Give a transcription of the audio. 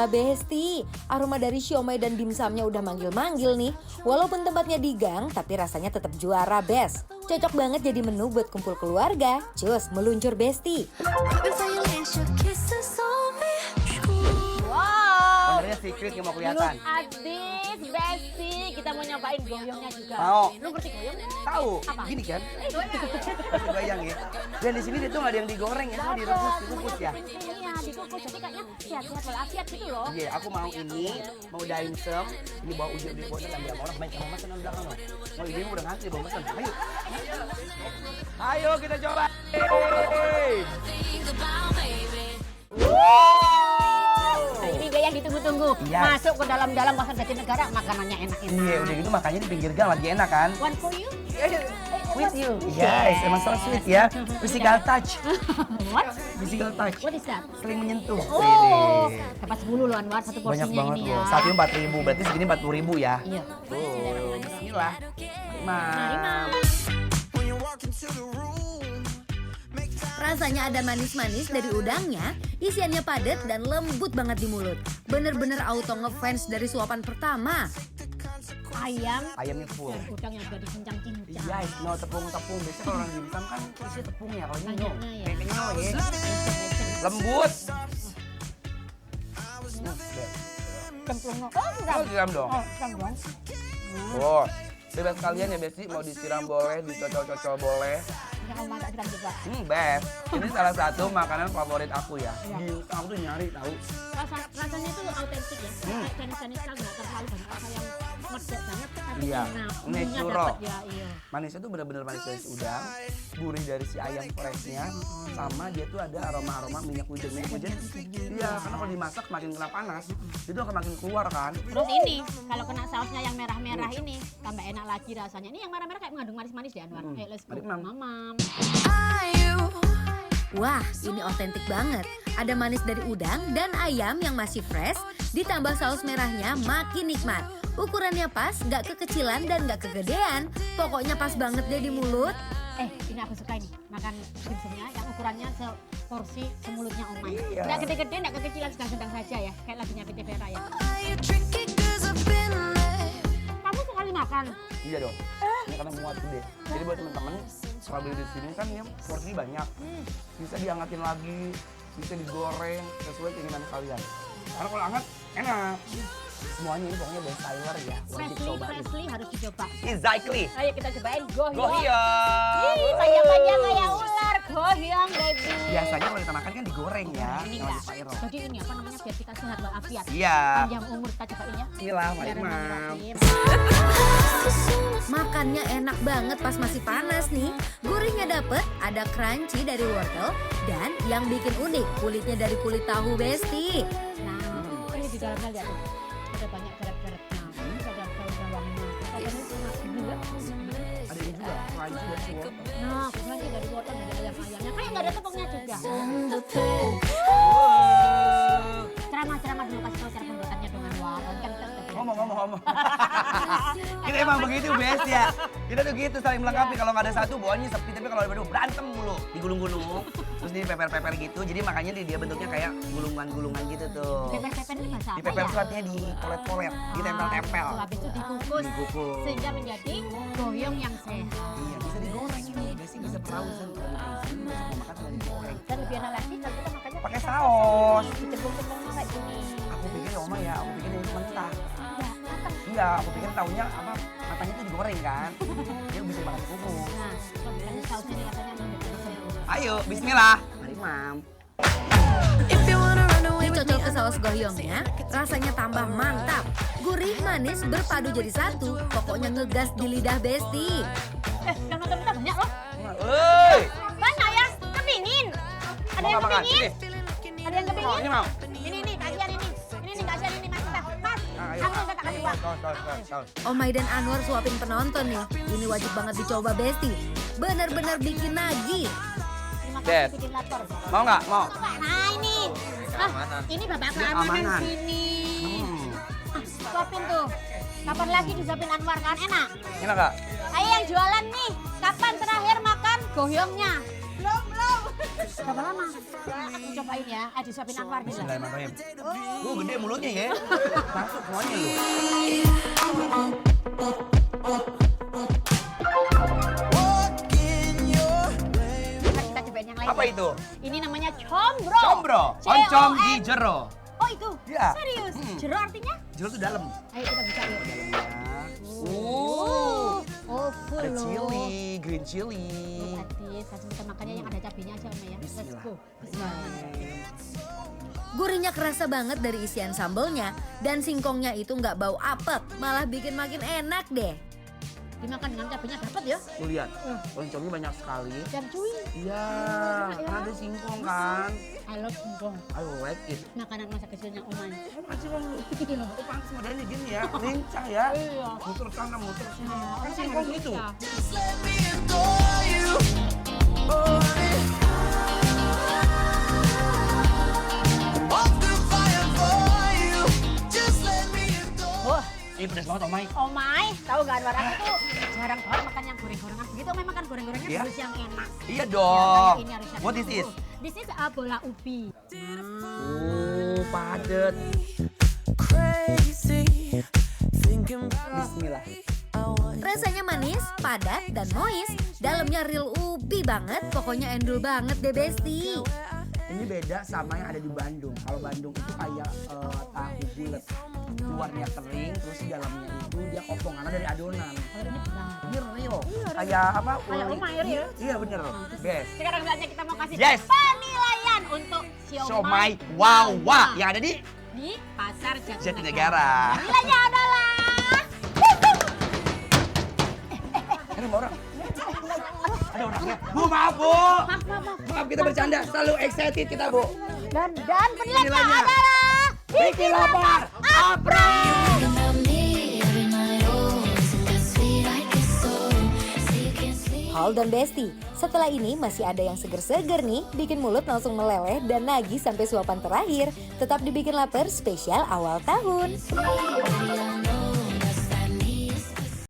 Yalah Besti, aroma dari siomay dan dimsumnya udah manggil-manggil nih. Walaupun tempatnya di gang, tapi rasanya tetap juara Best. Cocok banget jadi menu buat kumpul keluarga. Cus, meluncur Besti. Sebenarnya secret yang mau kelihatan. Abis, Besti, kita mau nyobain goyongnya juga. Mau. Lu ngerti goyong? Tahu, Apa? gini kan? Masih bayang ya. Dan di sini dia tuh nggak ada yang digoreng ya, semua dikukus ya. Iya, dikukus. Jadi kayaknya sehat-sehat walafiat gitu loh. Iya, aku mau ini, mau dimsum, ini bawa ujung di bawah ambil orang main sama masan di belakang loh. Oh, ini udah ngantri bawa masan. Ayo. Ayo kita coba. Nah, ini dia yang ditunggu-tunggu. Iya. Masuk ke dalam-dalam kawasan Jatinegara, makanannya enak-enak. Iya, udah gitu makanya di pinggir gang lagi enak kan? One for you? With you. Yes, emang so sweet ya. Physical touch. What? Physical touch. What is that? Saling menyentuh. Oh, Widih. dapat 10 loh Anwar, satu porsinya Banyak banget ini loh. ya. Satunya 4.000, berarti segini 40.000 ya. Iya. Tuh, bismillah. Mari, Mam. Rasanya ada manis-manis dari udangnya, isiannya padat dan lembut banget di mulut. Bener-bener auto ngefans dari suapan pertama. Ayam Ayamnya full. dan udang yang sudah dicincang-cincang. Iya, no tepung-tepung. Biasanya kalau orang dimsum kan isinya tepung ya. Kalau ini no. Banyaknya ya. Kayaknya no ya. Legend. Lembut. Cemplung. Oh, Oh, siram. siram dong. Oh, siram dong. Oh, bebas kalian ya Besti. Mau disiram boleh, dicocol-cocol boleh. Yang Oma tak siram juga. Best. Ini salah satu makanan favorit aku ya. Iya. Dimsum aku tuh nyari tahu. Rasanya itu autentik ya. Kayak Chinese style nggak terlalu banyak rasa yang medok banget, tapi Iya, enak. natural. Dapet ya, iya. Manisnya tuh bener-bener manis dari si udang, gurih dari si ayam freshnya, sama dia tuh ada aroma-aroma minyak wijen. Iya, karena kalau dimasak makin kena panas, itu akan makin keluar kan. Terus ini, kalau kena sausnya yang merah-merah ini, tambah enak lagi rasanya. Ini yang merah-merah kayak mengandung manis-manis deh Anwar. Ayo, let's go. Mari, Mam. Mamam. Wah, ini otentik banget. Ada manis dari udang dan ayam yang masih fresh, ditambah saus merahnya makin nikmat. Ukurannya pas, nggak kekecilan dan nggak kegedean. Pokoknya pas banget deh di mulut. Ini aku suka ini, makan dimsumnya yang ukurannya seporsi semulutnya Omay. Iya. Nggak gede-gede, nggak kekecilan, sedang-sedang saja ya. Kayak lagunya PT Vera ya. Kamu sekali makan? Iya dong. Ini karena muat gede. Jadi buat teman-teman, kalau beli di sini kan ya porsi banyak. Bisa dihangatin lagi, bisa digoreng sesuai keinginan kalian. Karena kalau hangat enak. Semuanya ini pokoknya best seller ya. Wajib cobain. Freshly harus dicoba. Exactly. Ayo kita cobain gohyong. Gohyong. Ih, panjang-panjang kayak ular. Gohyong, baby. Biasanya kalau kita makan kan digoreng ya. Ini Yang enggak. masih viral. Jadi ini apa namanya biar kita sehat walafiat. Iya. Panjang umur kita cobain ya. Inilah, mari Biar Mam. Rahim. Makannya enak banget pas masih panas nih. Gurihnya dapet, ada crunchy dari wortel, dan yang bikin unik, kulitnya dari kulit tahu Besti. Nah, ini di dalamnya lihat tuh. Ada banyak garet-garetnya. Ada daun bawangnya. Katanya itu enak juga. Ada ini juga, crunchy dari si wortel. Nah, crunchy dari wortel dari ayam-ayamnya. Kayak nggak ada tepungnya juga. Ceramah-ceramah dulu kasih tahu cara pembuatannya dengan warna. Kan kita sudah Ngomong. Kita emang begitu best ya. Kita tuh gitu saling melengkapi. Kalau nggak ada satu bawahnya sepi, tapi kalau ada dua berantem mulu. Digulung-gulung, terus dipeper-peper gitu. Jadi makanya dia bentuknya kayak gulungan-gulungan gitu tuh. Peper-peper ini bahasa apa Dipeper ya? suatnya dipolet-polet, ditempel-tempel. Habis itu dikukus, Dikukus. sehingga menjadi goyong yang sehat. Iya, bisa digoreng ini. Besti bisa perausan kalau makan sini, besok mau makan tinggal digoreng. Dan lebih enak lagi kalau kita makannya Pakai saus. dicembung-cembung kayak gini. Aku pikir ya Oma ya, aku pikir ini mentah. Enggak, matang. Iya, aku pikir taunya apa matanya tuh digoreng kan. Dia bisa makan kukus. Nah, kalau bilangnya sausnya nih katanya ambil dicembung. Ayo, bismillah. Mari, Mam. Dicocol ke saus gohyongnya, rasanya tambah mantap. Gurih manis berpadu jadi satu, pokoknya ngegas di lidah Besti. Yang nonton kita banyak loh. Woi. Banyak ya, kepingin. Ada Mau yang nggak makan? kepingin? Sini. Ada yang Mau, kepingin? ini mau. Ini, kasihan ini. Ini kasihan ini, Mas. Mas, Ayo. aku nggak kasih uang. Saus. Omay dan Anwar suapin penonton nih. Ini wajib banget dicoba Besti. Bener-bener bikin nagih. Terima Des. kasih bikin lapor. Mau nggak? Mau. Nah ini. Ini bapak Ini keamanan amanan. sini. Hmm. Suapin tuh. Kapan lagi disuapin Anwar kan? Enak. Enak nggak? Ayo yang jualan nih. Kapan terakhir makan gohyongnya? Belum. Berapa lama? Aku cobain ya. Disuapin Anwar nih lah. Bismillahirrahmanirrahim. Gede mulutnya ya. Masuk semuanya lu. Kita cobain yang lain. Apa ya. itu? Ini namanya combro. Combro. Oncom di jero. Oh itu? Iya. Serius? Jero artinya? Jero tuh dalam. Ayo kita buka yuk. Dalamnya. Oh, full Ada loh. chili, green chili. Adis, langsung kita makannya yang ada cabenya aja Oma ya. Let's Bismillah. go. Bismillah. Gurihnya kerasa banget dari isian sambelnya dan singkongnya itu nggak bau apek, malah bikin makin enak deh. Dimakan dengan cabenya dapat ya. Lu lihat, oncomnya banyak sekali. Dan cuy, Iya, karena ada singkong kan. I love singkong. I like it. Makanan masa kecilnya Oma. Makasih bang lu. Oh pantas modelnya gini ya, lincah ya. Iya. Muter sana, muter sini. Kan singkong itu. Wah, Ini pedas banget Omai. Omai, tahu gak Anwar, aku tuh jarang banget makan yang goreng-gorengan begitu. Omai makan goreng-gorengan Iya? harus yang enak. Iya Ya, dong. ini harus yang What is enak. this? This is bola ubi. Oh, padet. Bismillah. Rasanya manis, padat, dan moist. Dalamnya real ubi banget, pokoknya endul banget deh Besti. Ini beda sama yang ada di Bandung. Kalau Bandung itu kayak tahu bulat. Luarnya kering, terus di dalamnya itu dia kopong karena dari adonan. Kalau ini banget. Ini real. Kayak apa? Kayak Omai real. Iya bener. Best. Sekarang saatnya kita mau kasih Yes. penilaian untuk Siomay Wawa yang ada di Pasar Jatinegara. Nilainya adalah Ada orang. Ada orangnya. Bu, maaf Bu. Maaf kita bercanda. Selalu excited kita Bu. dan penilaiannya Penilaiannya. adalah Bikin lapar. Approve. Hal dan Besti, setelah ini masih ada yang seger-seger nih, bikin mulut langsung meleleh dan nagih sampai suapan terakhir. Tetap dibikin lapar spesial awal tahun.